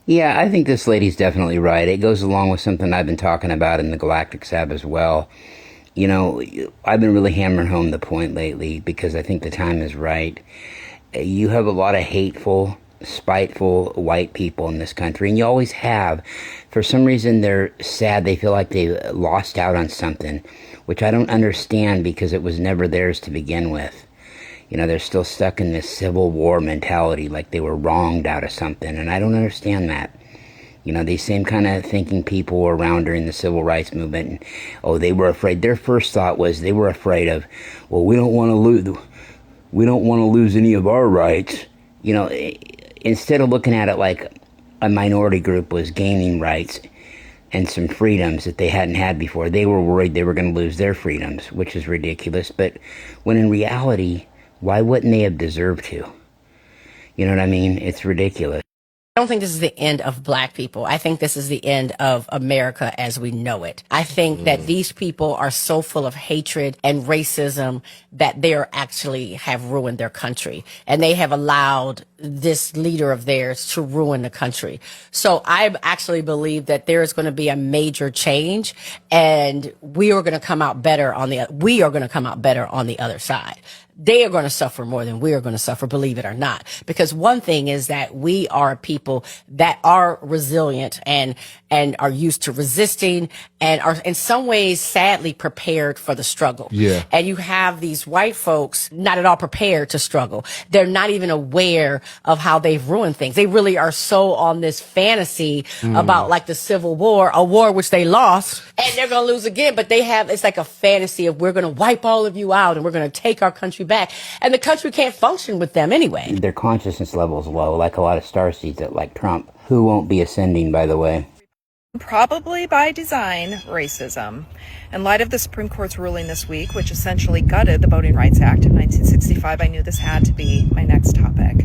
Yeah, I think this lady's definitely right. It goes along with something I've been talking about in the Galactic Sab as well. You know, I've been really hammering home the point lately because I think the time is right. You have a lot of hateful, spiteful white people in this country, and you always have. For some reason, they're sad. They feel like they lost out on something, which I don't understand because it was never theirs to begin with. You know, they're still stuck in this Civil War mentality, like they were wronged out of something, and I don't understand that. You know, these same kind of thinking people were around during the civil rights movement. And, oh, they were afraid. Their first thought was they were afraid of, well, we don't want to lose any of our rights. You know, instead of looking at it like a minority group was gaining rights and some freedoms that they hadn't had before, they were worried they were going to lose their freedoms, which is ridiculous. But when in reality, why wouldn't they have deserved to? You know what I mean? It's ridiculous. I don't think this is the end of black people. I think this is the end of America as we know it. I think that these people are so full of hatred and racism that they are actually have ruined their country, and they have allowed this leader of theirs to ruin the country. So I actually believe that there is going to be a major change, and we are going to come out better we are going to come out better on the other side. They are going to suffer more than we are going to suffer, believe it or not. Because one thing is that we are people that are resilient and are used to resisting and are in some ways sadly prepared for the struggle. Yeah. And you have these white folks not at all prepared to struggle. They're not even aware of how they've ruined things. They really are so on this fantasy about like the Civil War, a war which they lost, and they're going to lose again. But it's like a fantasy of we're going to wipe all of you out and we're going to take our country back. And the country can't function with them anyway. Their consciousness level is low, like a lot of starseeds that like Trump, who won't be ascending, by the way. Probably by design, racism. In light of the Supreme Court's ruling this week, which essentially gutted the Voting Rights Act of 1965, I knew this had to be my next topic.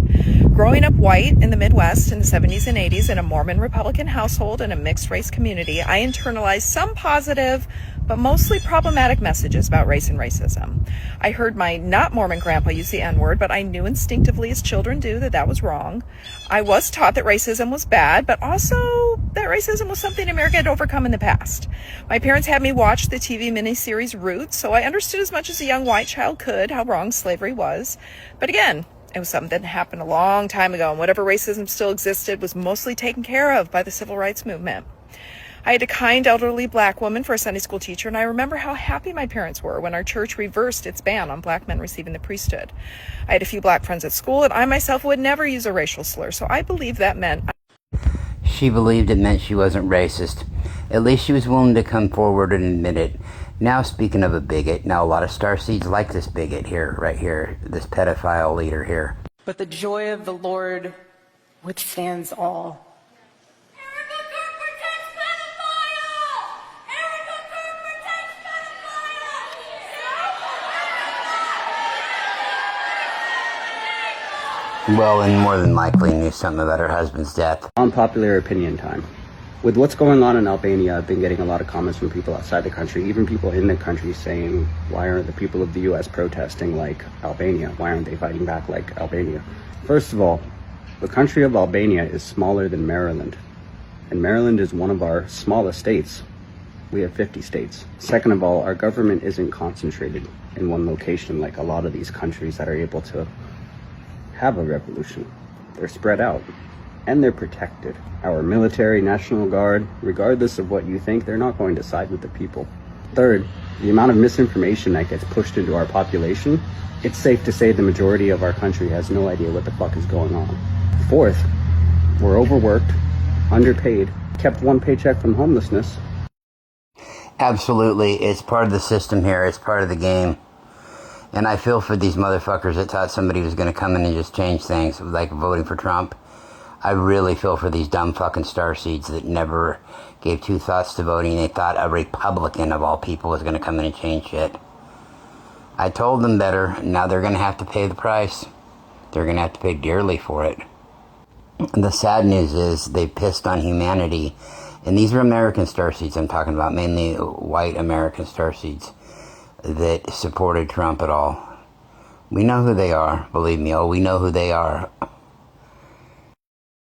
Growing up white in the Midwest in the 70s and 80s in a Mormon Republican household and a mixed race community, I internalized some positive but mostly problematic messages about race and racism. I heard my not Mormon grandpa use the N-word, but I knew instinctively, as children do, that that was wrong. I was taught that racism was bad, but also that racism was something America had overcome in the past. My parents had me watch the TV miniseries Roots, so I understood as much as a young white child could how wrong slavery was. But again, it was something that happened a long time ago, and whatever racism still existed was mostly taken care of by the civil rights movement. I had a kind elderly black woman for a Sunday school teacher, and I remember how happy my parents were when our church reversed its ban on black men receiving the priesthood. I had a few black friends at school, and I myself would never use a racial slur, so I believe that meant... She believed it meant she wasn't racist. At least she was willing to come forward and admit it. Now, speaking of a bigot, now a lot of starseeds like this bigot here, right here, this pedophile leader here. But the joy of the Lord withstands all. Well, and more than likely knew something about her husband's death. Unpopular opinion time. With what's going on in Albania, I've been getting a lot of comments from people outside the country, even people in the country saying, why aren't the people of the U.S. protesting like Albania? Why aren't they fighting back like Albania? First of all, the country of Albania is smaller than Maryland, and Maryland is one of our smallest states. We have 50 states. Second of all, our government isn't concentrated in one location like a lot of these countries that are able to have a revolution. They're spread out, and they're protected. Our military, National Guard, regardless of what you think, they're not going to side with the people. Third, the amount of misinformation that gets pushed into our population, it's safe to say the majority of our country has no idea what the fuck is going on. Fourth, we're overworked, underpaid, kept one paycheck from homelessness. Absolutely, it's part of the system here, it's part of the game. And I feel for these motherfuckers that thought somebody was going to come in and just change things, like voting for Trump. I really feel for these dumb fucking starseeds that never gave two thoughts to voting. They thought a Republican, of all people, was going to come in and change shit. I told them better. Now they're going to have to pay the price. They're going to have to pay dearly for it. And the sad news is they pissed on humanity. And these are American starseeds I'm talking about, mainly white American starseeds that supported Trump at all. We know who they are, believe me. Oh, we know who they are.